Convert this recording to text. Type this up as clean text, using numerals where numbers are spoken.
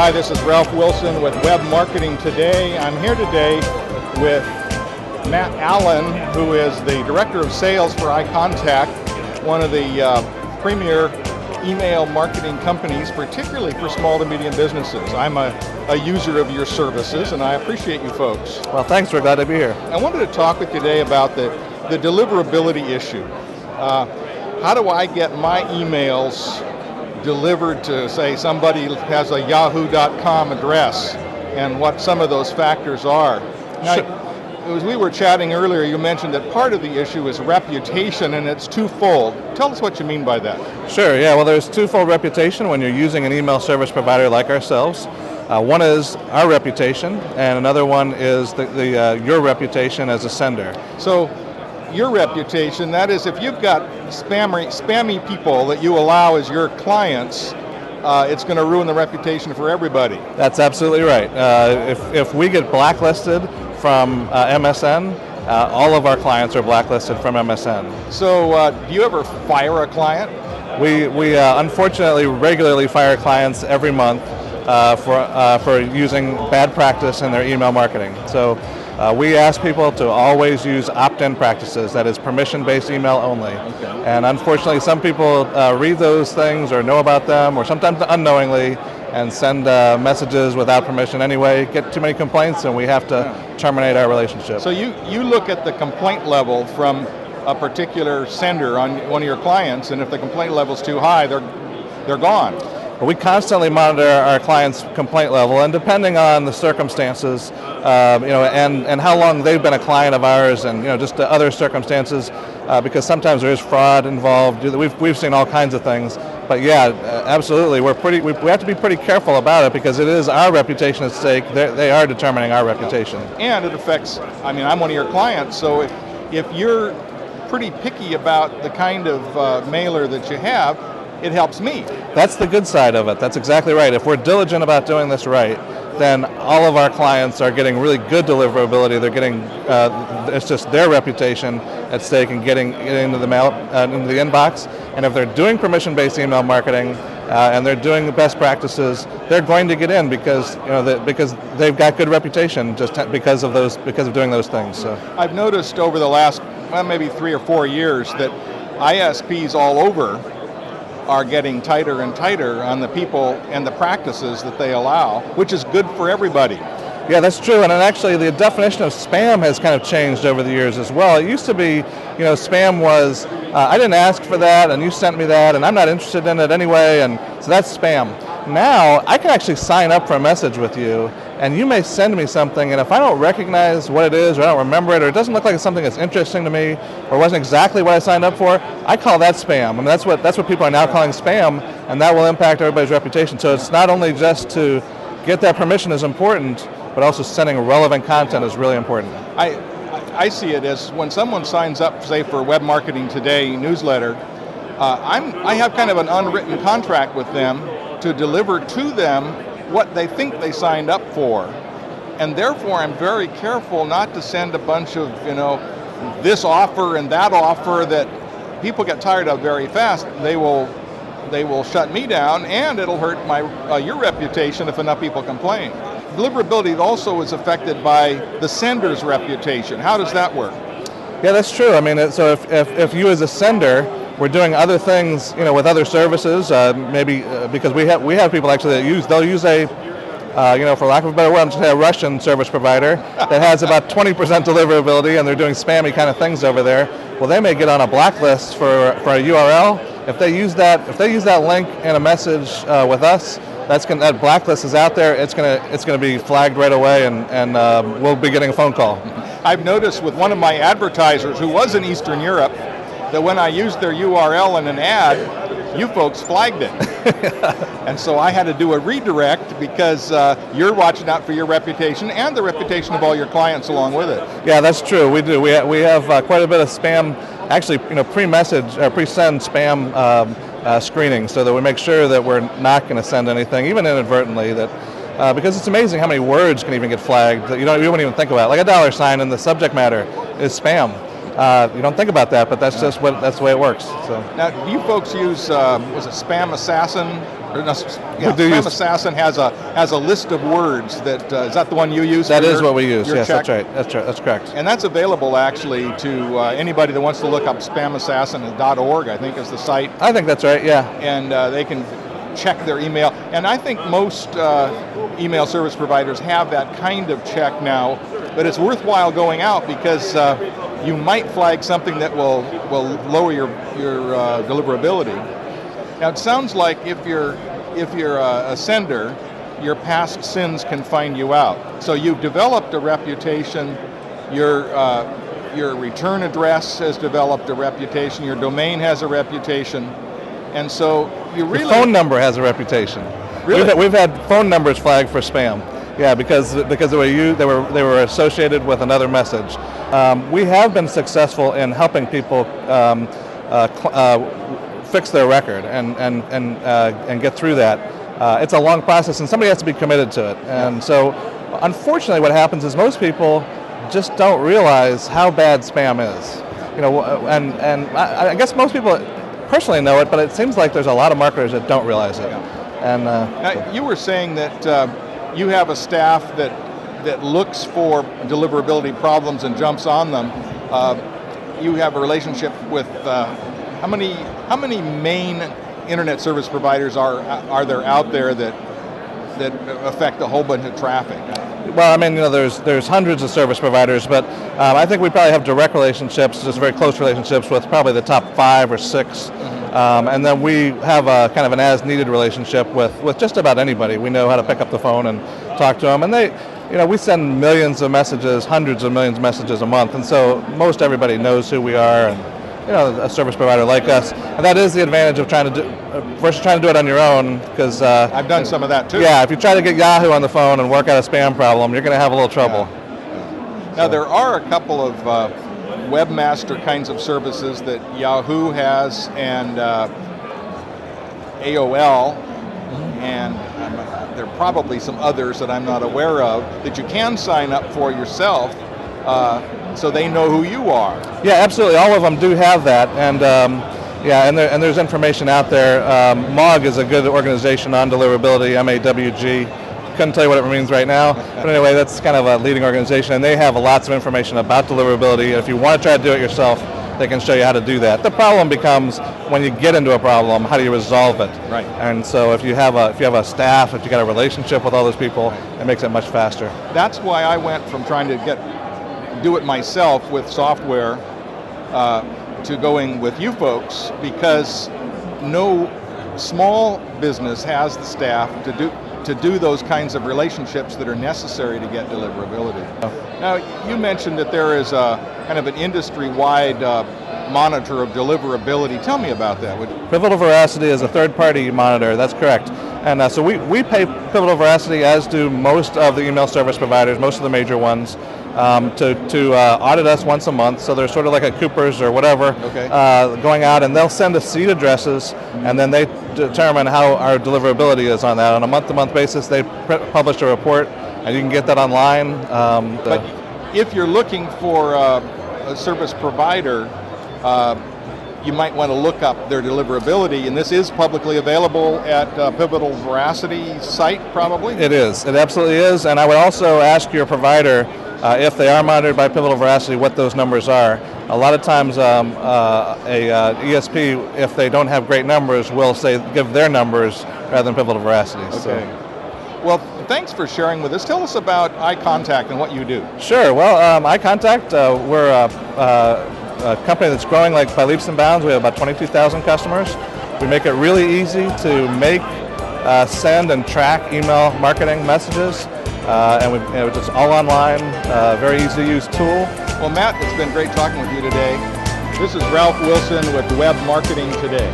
Hi, this is Ralph Wilson with Web Marketing Today. I'm here today with Matt Allen, who is the Director of Sales for iContact, one of the premier email marketing companies, particularly for small to medium businesses. I'm a user of your services, and I appreciate you folks. Well, thanks. We're glad to be here. I wanted to talk with you today about the deliverability issue. How do I get my emails delivered to, say, somebody who has a yahoo.com address, and what some of those factors are? Now, as we were chatting earlier, you mentioned that part of the issue is reputation, and it's twofold. Tell us what you mean by that. Sure, yeah, well, there's twofold reputation when you're using an email service provider like ourselves. One is our reputation, and another one is your reputation as a sender. So, your reputation, that is, if you've got spammy people that you allow as your clients, it's going to ruin the reputation for everybody. That's absolutely right. If we get blacklisted from MSN, all of our clients are blacklisted from MSN. So do you ever fire a client? We unfortunately regularly fire clients every month for using bad practice in their email marketing. So we ask people to always use opt-in practices, that is permission-based email only. Okay. And unfortunately some people read those things or know about them, or sometimes unknowingly, and send messages without permission anyway, get too many complaints, and we have to terminate our relationship. So you look at the complaint level from a particular sender on one of your clients, and if the complaint level is too high, they're gone. We constantly monitor our clients' complaint level, and depending on the circumstances, and how long they've been a client of ours, and just the other circumstances, because sometimes there is fraud involved. We've seen all kinds of things, but yeah, absolutely, we have to be pretty careful about it because it is our reputation at stake. They are determining our reputation, and it affects. I mean, I'm one of your clients, so if you're pretty picky about the kind of mailer that you have, it helps me. That's the good side of it. That's exactly right. If we're diligent about doing this right, then all of our clients are getting really good deliverability. They're getting, it's just their reputation at stake and getting into the mail, into the inbox. And if they're doing permission-based email marketing and they're doing the best practices, they're going to get in because because they've got good reputation just because of doing those things. So I've noticed over the last maybe 3 or 4 years that ISPs all over are getting tighter and tighter on the people and the practices that they allow, which is good for everybody. Yeah, that's true, and actually the definition of spam has kind of changed over the years as well. It used to be, spam was, I didn't ask for that, and you sent me that, and I'm not interested in it anyway, and so that's spam. Now, I can actually sign up for a message with you, and you may send me something, and if I don't recognize what it is, or I don't remember it, or it doesn't look like it's something that's interesting to me, or wasn't exactly what I signed up for, I call that spam. I mean, that's what people are now calling spam, and that will impact everybody's reputation. So it's not only just to get that permission is important, but also sending relevant content is really important. I see it as when someone signs up, say, for Web Marketing Today newsletter, I have kind of an unwritten contract with them to deliver to them what they think they signed up for. And therefore I'm very careful not to send a bunch of, this offer and that offer that people get tired of very fast. They will shut me down, and it'll hurt your reputation if enough people complain. Deliverability also is affected by the sender's reputation. How does that work? Yeah, that's true. I mean, so if you as a sender we're doing other things, with other services, maybe because we have people actually that they'll use a, for lack of a better word, I'm just saying a Russian service provider that has about 20% deliverability, and they're doing spammy kind of things over there. Well, they may get on a blacklist for a URL. If they use that link in a message with us, that blacklist is out there. It's gonna be flagged right away, and we'll be getting a phone call. I've noticed with one of my advertisers who was in Eastern Europe that when I used their URL in an ad, you folks flagged it. And so I had to do a redirect because you're watching out for your reputation and the reputation of all your clients along with it. Yeah, that's true. We do. We have quite a bit of spam, actually, pre-message or pre-send spam screening, so that we make sure that we're not going to send anything, even inadvertently, that because it's amazing how many words can even get flagged that you wouldn't even think about. Like a $sign in the subject matter is spam. You don't think about that, but that's just that's the way it works. So now, do you folks use was it Spam Assassin Spam Assassin has a list of words that is that the one you use? That is what we use. Yes, check? that's right. That's correct. And that's available actually to anybody that wants to look up spamassassin.org. I think is the site. I think that's right. Yeah. And they can check their email. And I think most email service providers have that kind of check now. But it's worthwhile going out because you might flag something that will lower your deliverability. Now it sounds like if you're a sender, your past sins can find you out. So you've developed a reputation. Your return address has developed a reputation. Your domain has a reputation, and so you really. Your phone number has a reputation. Really? We've had phone numbers flagged for spam. Yeah, because they were associated with another message. We have been successful in helping people fix their record and get through that. It's a long process, and somebody has to be committed to it. And so, unfortunately, what happens is most people just don't realize how bad spam is. And I guess most people personally know it, but it seems like there's a lot of marketers that don't realize it. And now, you were saying that you have a staff that looks for deliverability problems and jumps on them. You have a relationship with how many main internet service providers are there out there that affect a whole bunch of traffic? Well, I mean, there's hundreds of service providers, but I think we probably have direct relationships, just very close relationships with probably the top 5 or 6. And then we have a kind of an as-needed relationship with just about anybody. We know how to pick up the phone and talk to them, and we send millions of messages, hundreds of millions of messages a month, and so most everybody knows who we are, and a service provider like us. And that is the advantage of trying to do versus trying to do it on your own, because I've done some of that too. Yeah, if you try to get Yahoo on the phone and work out a spam problem, you're going to have a little trouble. Yeah. Now there are a couple of webmaster kinds of services that Yahoo has and AOL, and there are probably some others that I'm not aware of that you can sign up for yourself so they know who you are. Yeah, absolutely. All of them do have that, and and there's information out there. MAWG is a good organization on deliverability, MAWG. Couldn't tell you what it means right now, but anyway, that's kind of a leading organization, and they have lots of information about deliverability. If you want to try to do it yourself, they can show you how to do that. The problem becomes when you get into a problem, how do you resolve it? Right. And so if you have a staff, if you got a relationship with all those people, it makes it much faster. That's why I went from trying to do it myself with software to going with you folks, because no small business has the staff to do those kinds of relationships that are necessary to get deliverability. Now, you mentioned that there is a kind of an industry-wide monitor of deliverability. Tell me about that. Pivotal Veracity is a third-party monitor, that's correct. And so we pay Pivotal Veracity, as do most of the email service providers, most of the major ones, to audit us once a month. So they're sort of like a Cooper's or whatever, going out, and they'll send us seed addresses, and then they determine how our deliverability is on that. On a month-to-month basis, they publish a report, and you can get that online. But if you're looking for a service provider, you might want to look up their deliverability, and this is publicly available at Pivotal Veracity site, probably? It is. It absolutely is, and I would also ask your provider, if they are monitored by Pivotal Veracity, what those numbers are. A lot of times ESP, if they don't have great numbers, will give their numbers rather than Pivotal Veracity. Okay. So. Well, thanks for sharing with us. Tell us about iContact and what you do. Sure. Well, iContact, we're a company that's growing like by leaps and bounds. We have about 22,000 customers. We make it really easy to make, send, and track email marketing messages. And it's just all online, very easy to use tool. Well, Matt, it's been great talking with you today. This is Ralph Wilson with Web Marketing Today.